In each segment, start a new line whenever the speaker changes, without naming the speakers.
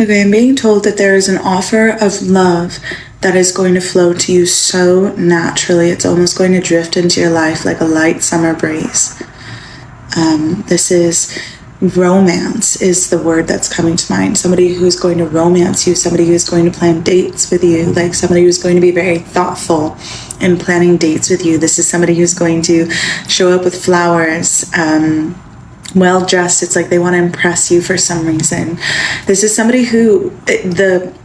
Okay, I'm being told that there is an offer of love that is going to flow to you so naturally. It's almost going to drift into your life like a light summer breeze. This is romance is the word that's coming to mind. Somebody who's going to romance you, somebody who's going to plan dates with you, like somebody who's going to be very thoughtful in planning dates with you. This is somebody who's going to show up with flowers, well dressed. It's like they want to impress you for some reason. This is somebody who, the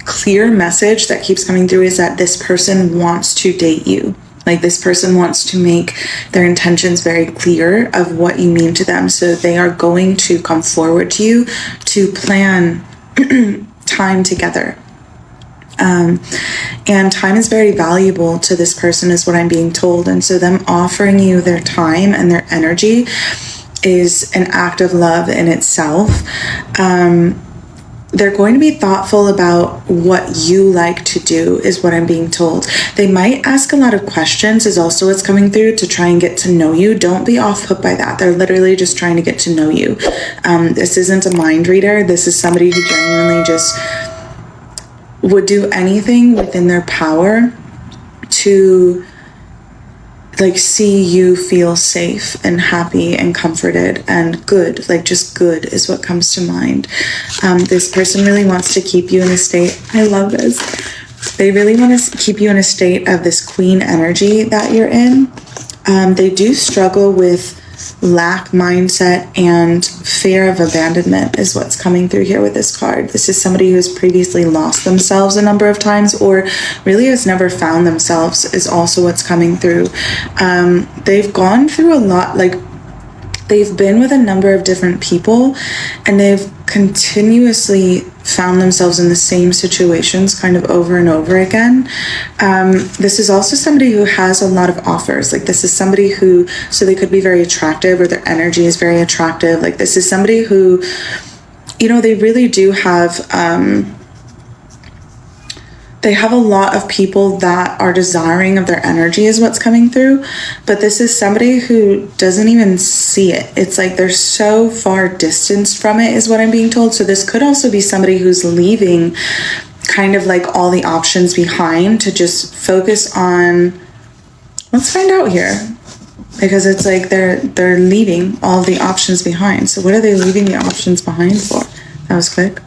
clear message that keeps coming through is that this person wants to date you. Like this person wants to make their intentions very clear of what you mean to them. So they are going to come forward to you to plan time together. And time is very valuable to this person is what I'm being told. And so them offering you their time and their energy is an act of love in itself. They're going to be thoughtful about what you like to do is what I'm being told. They might ask a lot of questions is also what's coming through to try and get to know you. Don't be off put by that. They're literally just trying to get to know you. This isn't a mind reader. This is somebody who genuinely just would do anything within their power to like see you feel safe and happy and comforted and good, like just good is what comes to mind. This person really wants to keep you in a state, I love this, they really want to keep you in a state of this queen energy that you're in. They do struggle with lack mindset and fear of abandonment is what's coming through here with this card. This is somebody who has previously lost themselves a number of times or really has never found themselves is also what's coming through. They've gone through a lot, like they've been with a number of different people and they've continuously found themselves in the same situations kind of over and over again. This is also somebody who has a lot of offers. Like this is somebody who, so they could be very attractive or their energy is very attractive. Like this is somebody who, you know, they really do have, they have a lot of people that are desiring of their energy is what's coming through. But this is somebody who doesn't even see it. It's like they're so far distanced from it is what I'm being told. So this could also be somebody who's leaving kind of like all the options behind to just focus on, let's find out here. Because it's like they're leaving all the options behind. So what are they leaving the options behind for? That was quick.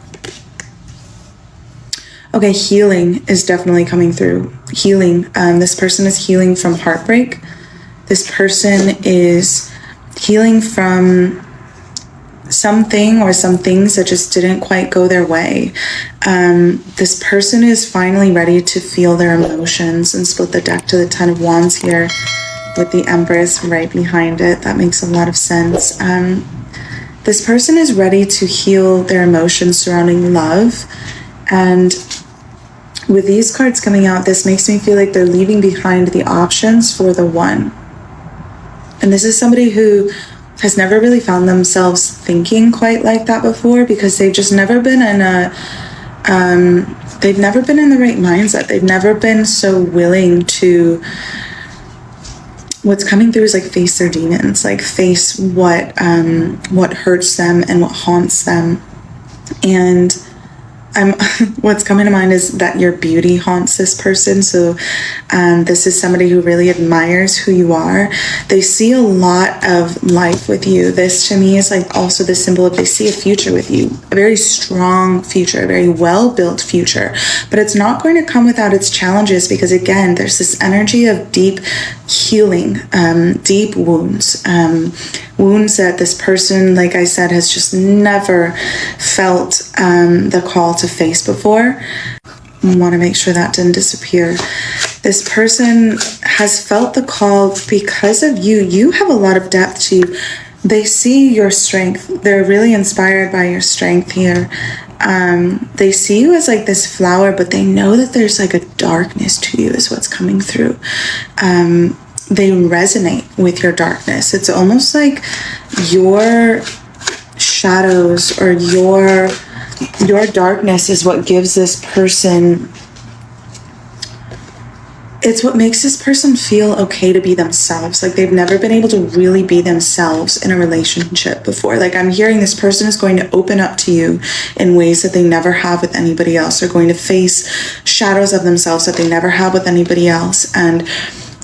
Okay, healing is definitely coming through. Healing. This person is healing from heartbreak. This person is healing from something or some things that just didn't quite go their way. This person is finally ready to feel their emotions and split the deck to the 10 of Wands here with the Empress right behind it. That makes a lot of sense. This person is ready to heal their emotions surrounding love. And with these cards coming out, this makes me feel like they're leaving behind the options for the one. And this is somebody who has never really found themselves thinking quite like that before because they've just never been in a, they've never been in the right mindset. They've never been so willing to, what's coming through is like face their demons, like face what hurts them and what haunts them. And what's coming to mind is that your beauty haunts this person. So this is somebody who really admires who you are. They see a lot of life with you. This to me is like also the symbol of they see a future with you, a very strong future, a very well-built future. But it's not going to come without its challenges because again, there's this energy of deep healing, deep wounds. Wounds that this person, like I said, has just never felt the call to face before. I want to make sure that didn't disappear. This person has felt the call because of you. You have a lot of depth to you. They see your strength. They're really inspired by your strength here. They see you as like this flower, but they know that there's like a darkness to you is what's coming through. They resonate with your darkness. It's almost like your shadows or your darkness is what gives this person, it's what makes this person feel okay to be themselves. Like they've never been able to really be themselves in a relationship before. Like I'm hearing this person is going to open up to you in ways that they never have with anybody else. They're going to face shadows of themselves that they never have with anybody else. And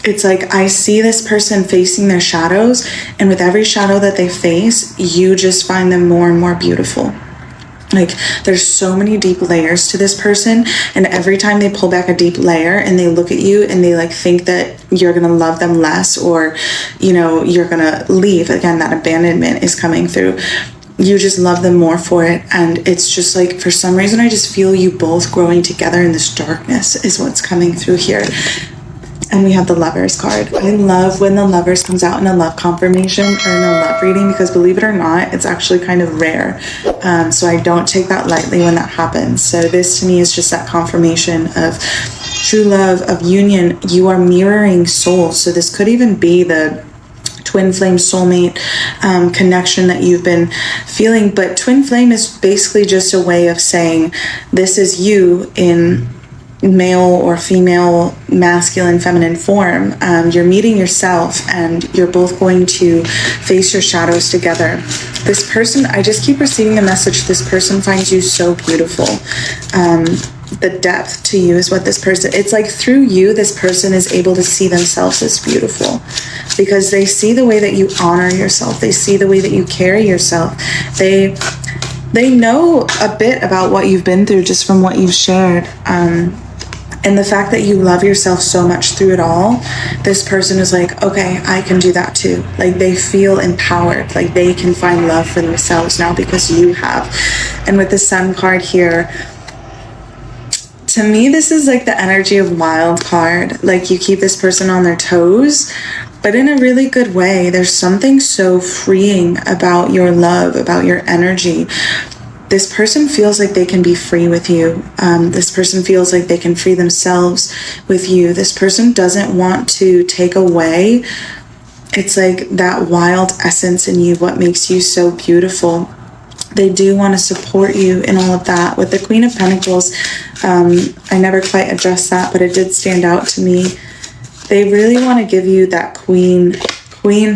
it's like I see this person facing their shadows, and with every shadow that they face, you just find them more and more beautiful. Like there's so many deep layers to this person, and every time they pull back a deep layer and they look at you and they like think that you're gonna love them less, or you know, you're gonna leave, again, that abandonment is coming through. You just love them more for it. And it's just like, for some reason, I just feel you both growing together in this darkness is what's coming through here. And we have the Lovers card. I love when the Lovers comes out in a love confirmation or in a love reading, because believe it or not, it's actually kind of rare. So I don't take that lightly when that happens. So this to me is just that confirmation of true love, of union. You are mirroring souls. So this could even be the twin flame soulmate connection that you've been feeling. But twin flame is basically just a way of saying this is you in male or female, masculine, feminine form. You're meeting yourself, and you're both going to face your shadows together. This person, I just keep receiving the message, this person finds you so beautiful. The depth to you is what this person, it's like through you, this person is able to see themselves as beautiful, because they see the way that you honor yourself. They see the way that you carry yourself. They know a bit about what you've been through just from what you've shared. And the fact that you love yourself so much through it all, this person is like, okay, I can do that too. Like they feel empowered, like they can find love for themselves now because you have. And with the Sun card here, to me, this is like the energy of wild card. Like you keep this person on their toes, but in a really good way. There's something so freeing about your love, about your energy. This person feels like they can be free with you. This person feels like they can free themselves with you. This person doesn't want to take away. It's like that wild essence in you, what makes you so beautiful. They do want to support you in all of that. With the Queen of Pentacles, I never quite addressed that, but it did stand out to me. They really want to give you that queen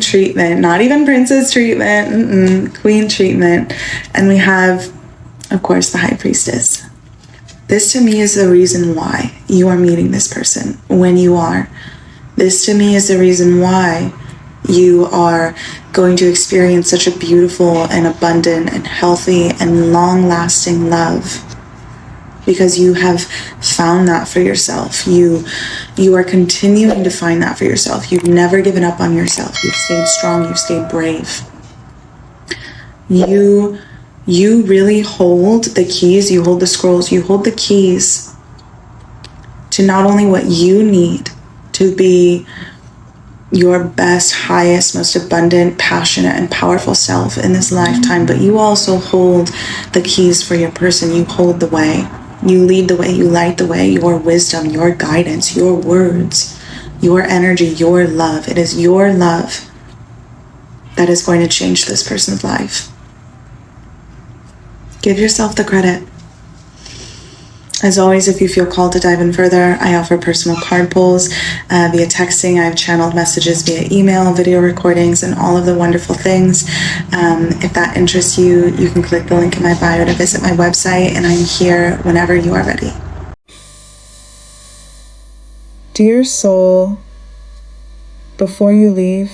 treatment, not even princess treatment, queen treatment. And we have, of course, the High Priestess. This to me is the reason why you are meeting this person when you are. This to me is the reason why you are going to experience such a beautiful and abundant and healthy and long-lasting love, because you have found that for yourself. You are continuing to find that for yourself. You've never given up on yourself. You've stayed strong. You've stayed brave. You really hold the keys. You hold the scrolls. You hold the keys to not only what you need to be your best, highest, most abundant, passionate, and powerful self in this lifetime, but you also hold the keys for your person. You hold the way. You lead the way. You light the way. Your wisdom, your guidance, your words, your energy, your love. It is your love that is going to change this person's life. Give yourself the credit. As always, if you feel called to dive in further, I offer personal card pulls via texting. I have channeled messages via email, video recordings, and all of the wonderful things. If that interests you, you can click the link in my bio to visit my website, and I'm here whenever you are ready. Dear soul, before you leave,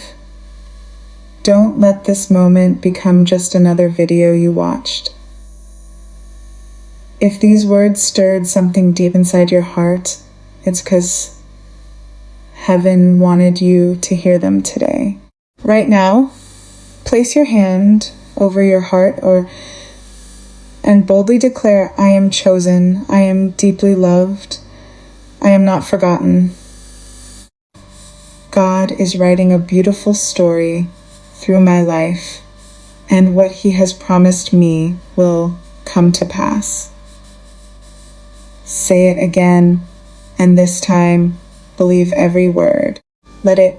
don't let this moment become just another video you watched. If these words stirred something deep inside your heart, it's because heaven wanted you to hear them today. Right now, place your hand over your heart and boldly declare, I am chosen, I am deeply loved, I am not forgotten. God is writing a beautiful story through my life, and what He has promised me will come to pass. Say it again, and this time, believe every word. Let it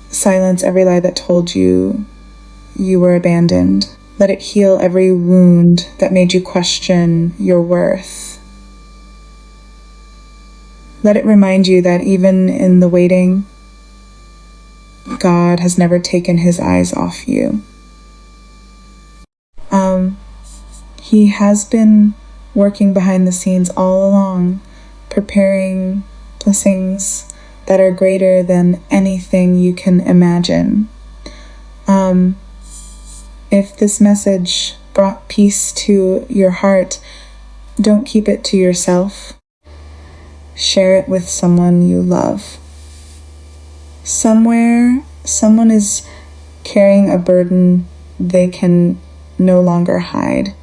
silence every lie that told you you were abandoned. Let it heal every wound that made you question your worth. Let it remind you that even in the waiting, God has never taken his eyes off you. He has been working behind the scenes all along, preparing blessings that are greater than anything you can imagine. If this message brought peace to your heart, don't keep it to yourself. Share it with someone you love. Somewhere, someone is carrying a burden they can no longer hide.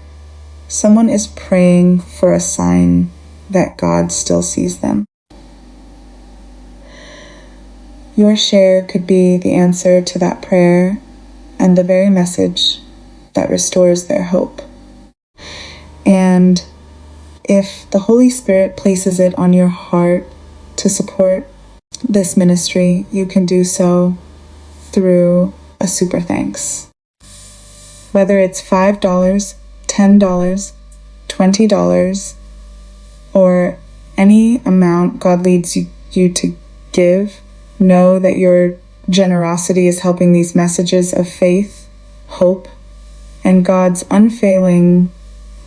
Someone is praying for a sign that God still sees them. Your share could be the answer to that prayer and the very message that restores their hope. And if the Holy Spirit places it on your heart to support this ministry, you can do so through a super thanks. Whether it's $5, $10, $20, or any amount God leads you to give, know that your generosity is helping these messages of faith, hope, and God's unfailing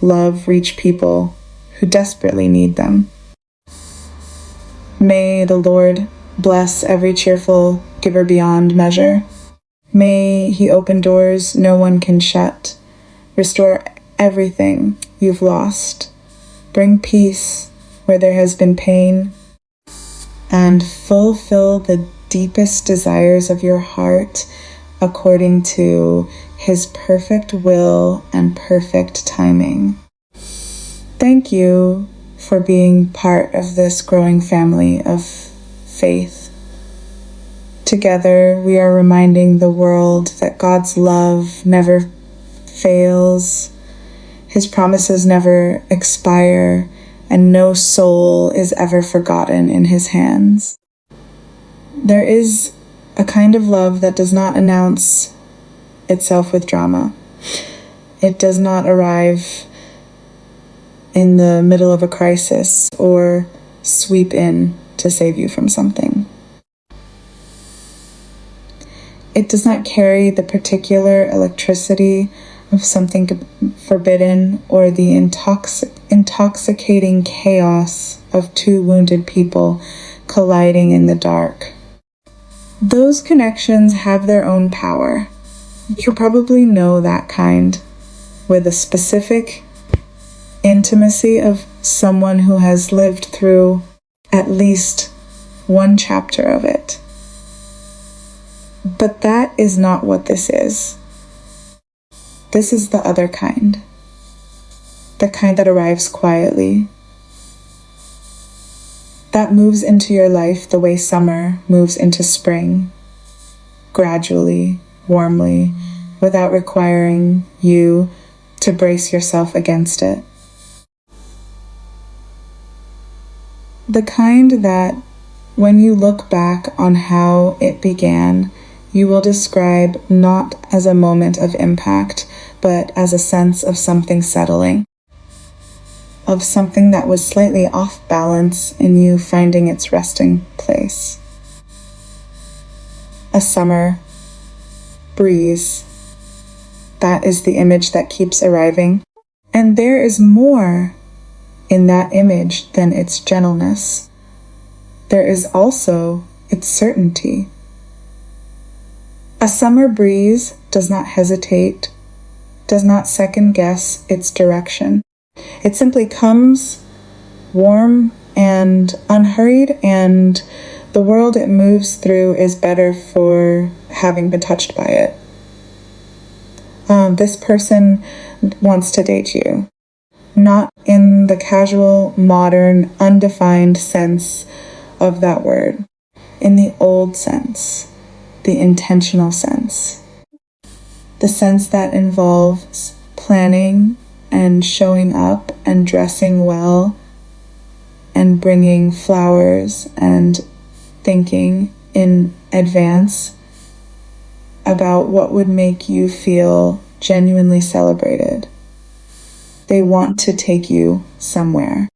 love reach people who desperately need them. May the Lord bless every cheerful giver beyond measure. May he open doors no one can shut, restore everything you've lost, bring peace where there has been pain, and fulfill the deepest desires of your heart according to his perfect will and perfect timing. Thank you for being part of this growing family of faith. Together, we are reminding the world that God's love never fails, his promises never expire, and no soul is ever forgotten in his hands. There is a kind of love that does not announce itself with drama. It does not arrive in the middle of a crisis or sweep in to save you from something. It does not carry the particular electricity of something forbidden or the intoxicating chaos of two wounded people colliding in the dark. Those connections have their own power. You probably know that kind, with a specific intimacy of someone who has lived through at least one chapter of it. But that is not what this is. This is the other kind. The kind that arrives quietly. That moves into your life the way summer moves into spring. Gradually, warmly, without requiring you to brace yourself against it. The kind that, when you look back on how it began, you will describe not as a moment of impact, but as a sense of something settling, of something that was slightly off balance in you finding its resting place. A summer breeze. That is the image that keeps arriving. And there is more in that image than its gentleness. There is also its certainty. A summer breeze does not hesitate, does not second guess its direction. It simply comes warm and unhurried, and the world it moves through is better for having been touched by it. This person wants to date you, not in the casual, modern, undefined sense of that word, in the old sense, the intentional sense, the sense that involves planning and showing up and dressing well and bringing flowers and thinking in advance about what would make you feel genuinely celebrated. They want to take you somewhere.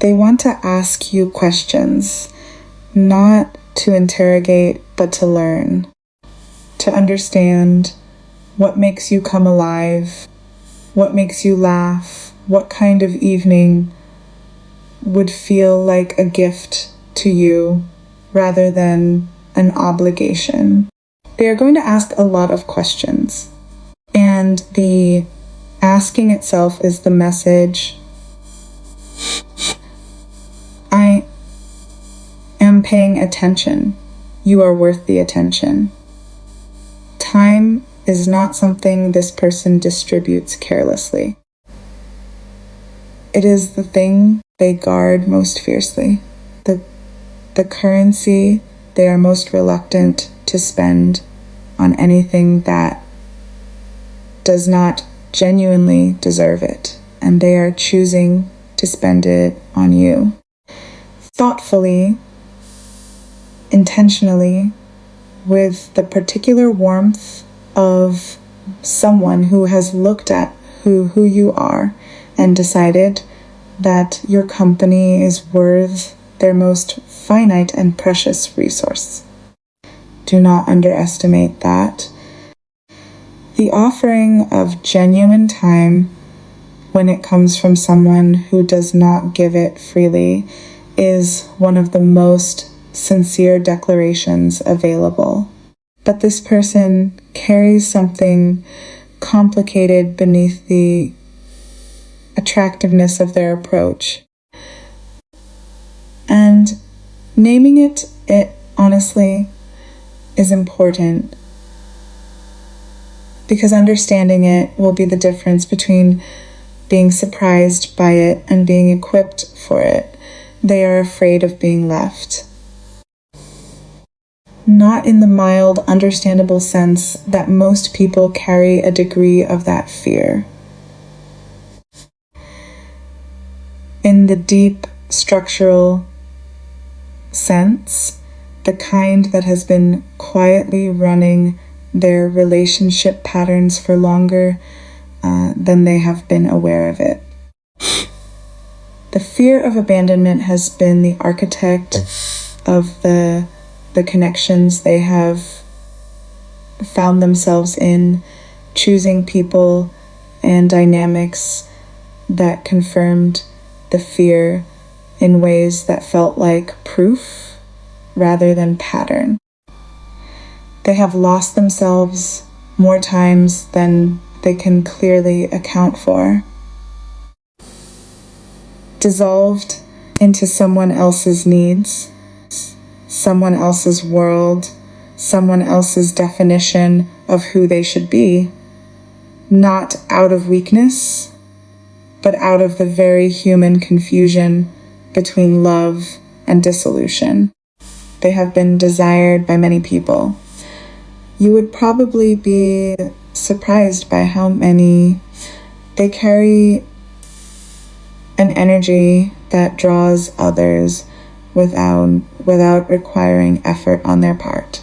They want to ask you questions, not to interrogate, but to learn, to understand what makes you come alive, what makes you laugh, what kind of evening would feel like a gift to you rather than an obligation. They are going to ask a lot of questions, and the asking itself is the message. I am paying attention. You are worth the attention. Time is not something this person distributes carelessly. It is the thing they guard most fiercely, the currency they are most reluctant to spend on anything that does not genuinely deserve it, and they are choosing to spend it on you. Thoughtfully, intentionally, with the particular warmth of someone who has looked at who you are and decided that your company is worth their most finite and precious resource. Do not underestimate that. The offering of genuine time, when it comes from someone who does not give it freely, is one of the most sincere declarations available. But this person carries something complicated beneath the attractiveness of their approach. And naming it honestly is important, because understanding it will be the difference between being surprised by it and being equipped for it. They are afraid of being left. Not in the mild, understandable sense that most people carry a degree of that fear. In the deep, structural sense, the kind that has been quietly running their relationship patterns for longer than they have been aware of it. The fear of abandonment has been the architect of the connections they have found themselves in, choosing people and dynamics that confirmed the fear in ways that felt like proof rather than pattern. They have lost themselves more times than they can clearly account for. Dissolved into someone else's needs, someone else's world, someone else's definition of who they should be, not out of weakness, but out of the very human confusion between love and dissolution. They have been desired by many people. You would probably be surprised by how many. They carry an energy that draws others without requiring effort on their part.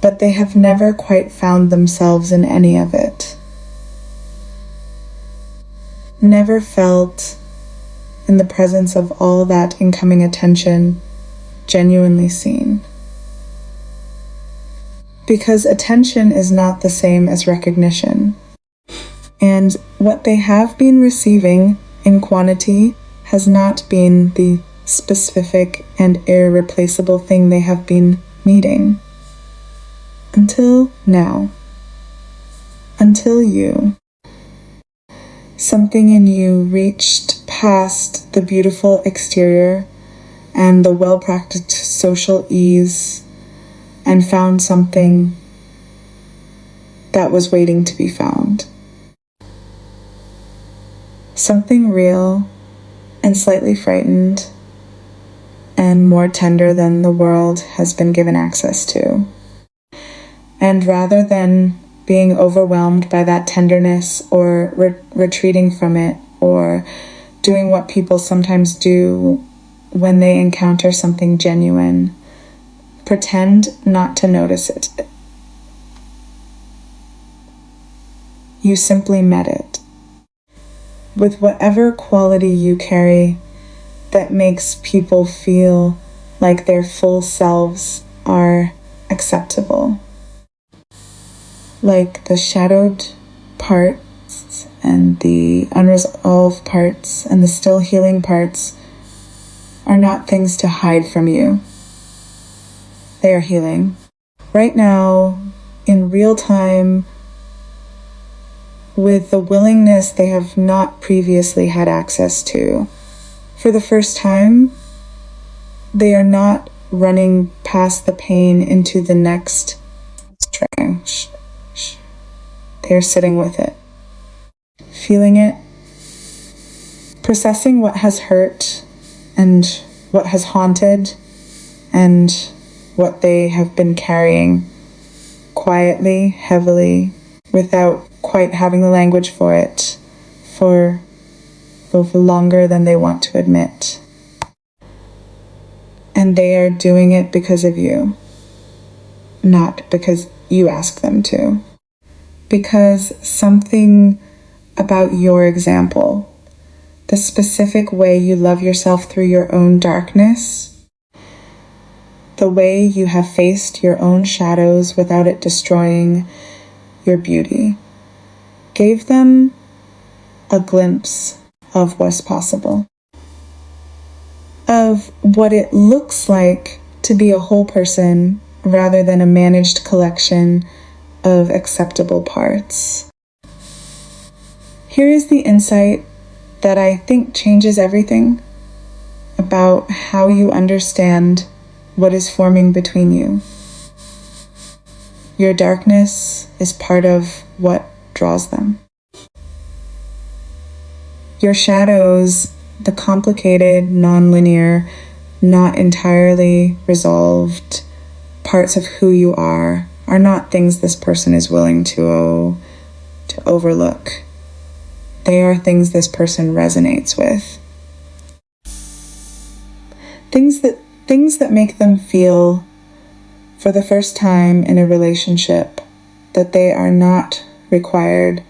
But they have never quite found themselves in any of it. Never felt in the presence of all that incoming attention genuinely seen. Because attention is not the same as recognition. And what they have been receiving in quantity has not been the specific and irreplaceable thing they have been needing. Until now. Until you. Something in you reached past the beautiful exterior and the well-practiced social ease and found something that was waiting to be found. Something real and slightly frightened and more tender than the world has been given access to. And rather than being overwhelmed by that tenderness or retreating from it or doing what people sometimes do when they encounter something genuine, pretend not to notice it. You simply met it. With whatever quality you carry, that makes people feel like their full selves are acceptable. Like the shadowed parts and the unresolved parts and the still healing parts are not things to hide from you. They are healing. Right now, in real time, with the willingness they have not previously had access to. For the first time, they are not running past the pain into the next string. They are sitting with it, feeling it, processing what has hurt and what has haunted and what they have been carrying quietly, heavily, without quite having the language for it, for longer than they want to admit. And they are doing it because of you, not because you ask them to. Because something about your example, the specific way you love yourself through your own darkness, the way you have faced your own shadows without it destroying your beauty, gave them a glimpse of what's possible, of what it looks like to be a whole person rather than a managed collection of acceptable parts. Here is the insight that I think changes everything about how you understand what is forming between you. Your darkness is part of what draws them. Your shadows, the complicated, non-linear, not entirely resolved parts of who you are not things this person is willing to overlook. They are things this person resonates with. Things that make them feel, for the first time in a relationship, that they are not required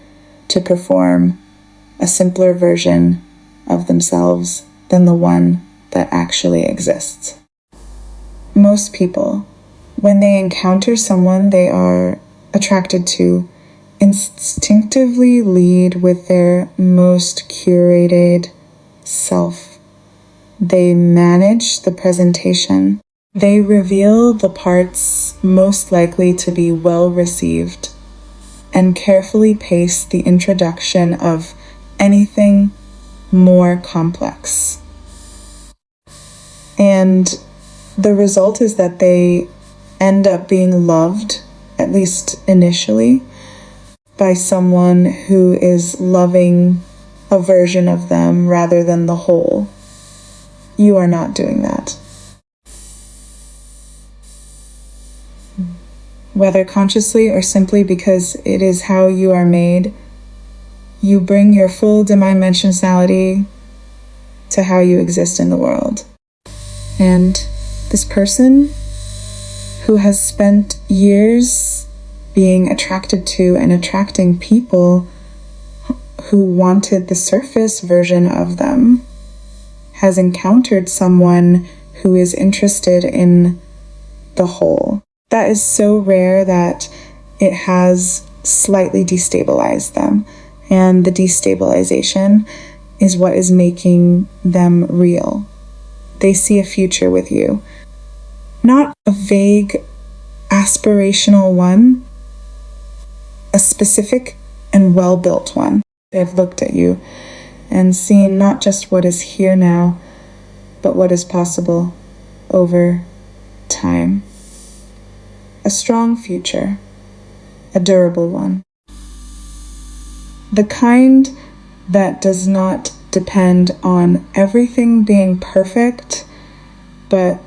to perform a simpler version of themselves than the one that actually exists. Most people, when they encounter someone they are attracted to, instinctively lead with their most curated self. They manage the presentation. They reveal the parts most likely to be well received and carefully pace the introduction of anything more complex. And the result is that they end up being loved, at least initially, by someone who is loving a version of them rather than the whole. You are not doing that. Whether consciously or simply because it is how you are made, you bring your full dimensionality to how you exist in the world. And this person who has spent years being attracted to and attracting people who wanted the surface version of them has encountered someone who is interested in the whole. That is so rare that it has slightly destabilized them. And the destabilization is what is making them real. They see a future with you. Not a vague, aspirational one, a specific and well-built one. They've looked at you and seen not just what is here now, but what is possible over time. A strong future, a durable one. The kind that does not depend on everything being perfect, but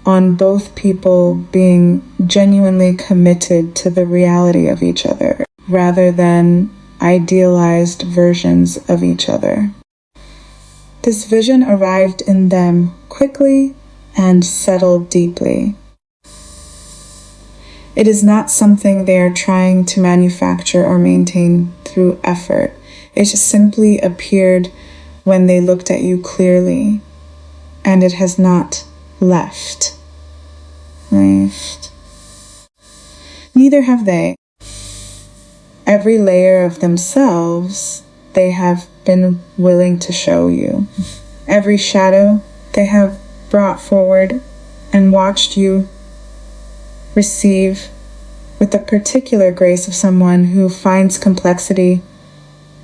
on both people being genuinely committed to the reality of each other, rather than idealized versions of each other. This vision arrived in them quickly and settled deeply. It is not something they are trying to manufacture or maintain through effort. It just simply appeared when they looked at you clearly and it has not left. Neither have they. Every layer of themselves they have been willing to show you. Every shadow they have brought forward and watched you receive with the particular grace of someone who finds complexity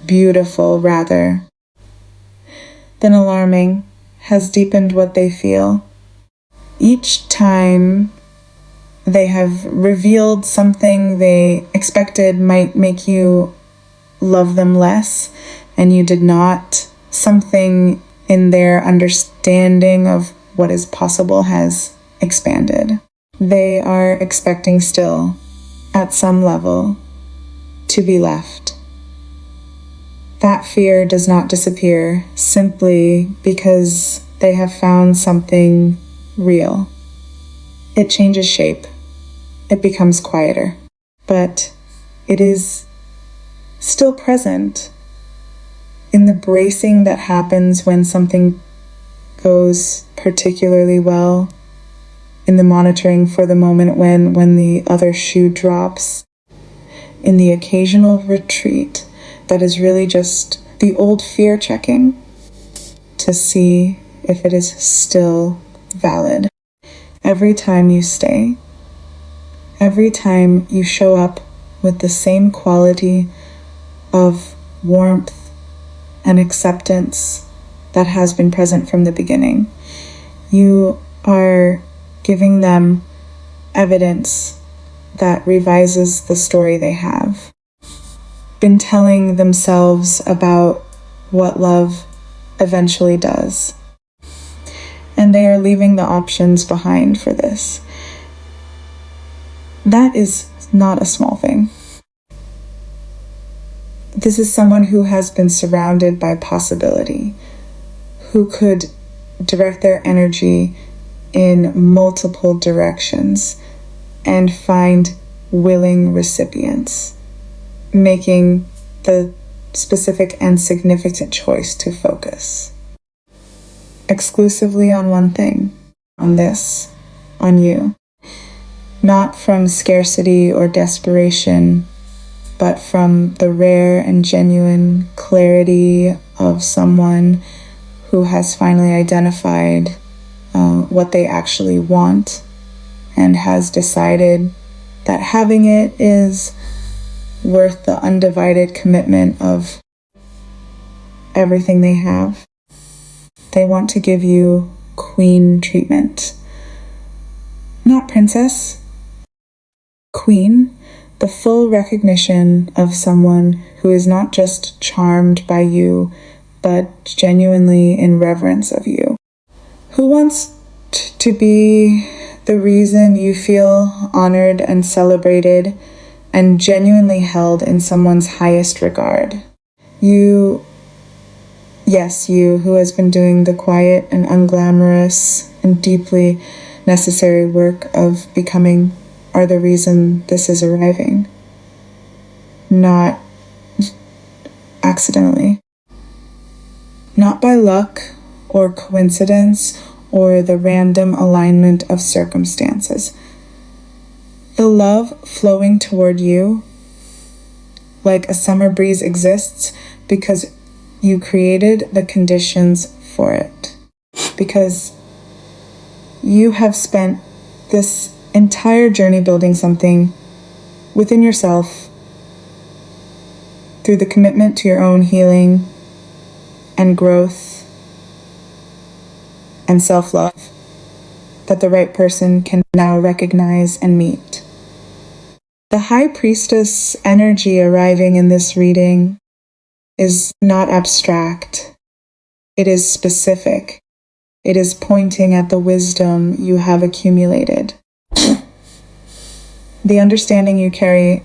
beautiful rather than alarming, has deepened what they feel. Each time they have revealed something they expected might make you love them less, and you did not. Something in their understanding of what is possible has expanded. They are expecting still, at some level, to be left. That fear does not disappear simply because they have found something real. It changes shape. It becomes quieter. But it is still present in the bracing that happens when something goes particularly well, in the monitoring for the moment when the other shoe drops, in the occasional retreat that is really just the old fear checking to see if it is still valid. Every time you stay, every time you show up with the same quality of warmth and acceptance that has been present from the beginning, you are giving them evidence that revises the story they have been telling themselves about what love eventually does. And they are leaving the options behind for this. That is not a small thing. This is someone who has been surrounded by possibility, who could direct their energy in multiple directions and find willing recipients, making the specific and significant choice to focus exclusively on one thing, on this, on you. Not from scarcity or desperation, but from the rare and genuine clarity of someone who has finally identified what they actually want and has decided that having it is worth the undivided commitment of everything they have. They want to give you queen treatment. Not princess, queen. The full recognition of someone who is not just charmed by you, but genuinely in reverence of you. Who wants to be the reason you feel honored and celebrated and genuinely held in someone's highest regard. You who has been doing the quiet and unglamorous and deeply necessary work of becoming are the reason this is arriving. Not accidentally. Not by luck or coincidence or the random alignment of circumstances. The love flowing toward you like a summer breeze exists because you created the conditions for it. Because you have spent this entire journey building something within yourself through the commitment to your own healing and growth and self-love that the right person can now recognize and meet. The High Priestess energy arriving in this reading is not abstract. It is specific. It is pointing at the wisdom you have accumulated. The understanding you carry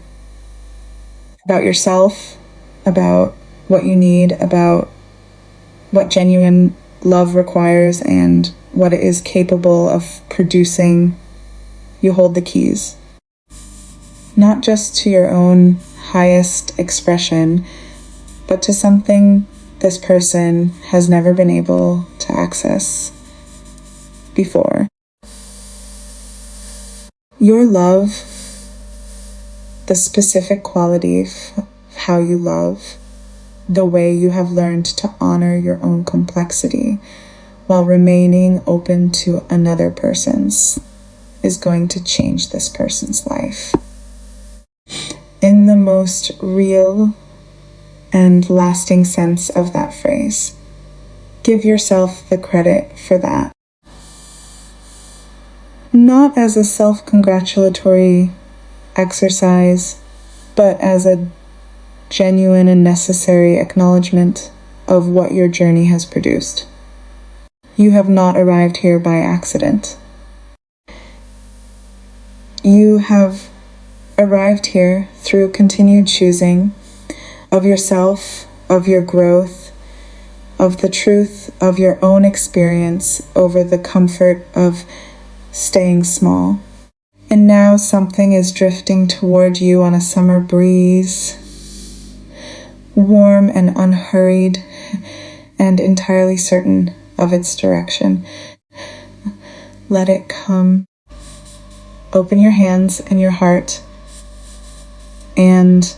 about yourself, about what you need, about what genuine love requires and what it is capable of producing. You hold the keys. Not just to your own highest expression, but to something this person has never been able to access before. Your love, the specific quality of how you love, the way you have learned to honor your own complexity while remaining open to another person's, is going to change this person's life. In the most real and lasting sense of that phrase, give yourself the credit for that. Not as a self-congratulatory exercise, but as a genuine and necessary acknowledgement of what your journey has produced. You have not arrived here by accident. You have arrived here through continued choosing of yourself, of your growth, of the truth of your own experience over the comfort of staying small. And now something is drifting toward you on a summer breeze, warm and unhurried, and entirely certain of its direction. Let it come. Open your hands and your heart and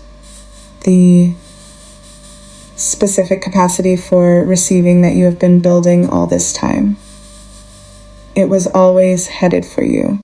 the specific capacity for receiving that you have been building all this time. It was always headed for you.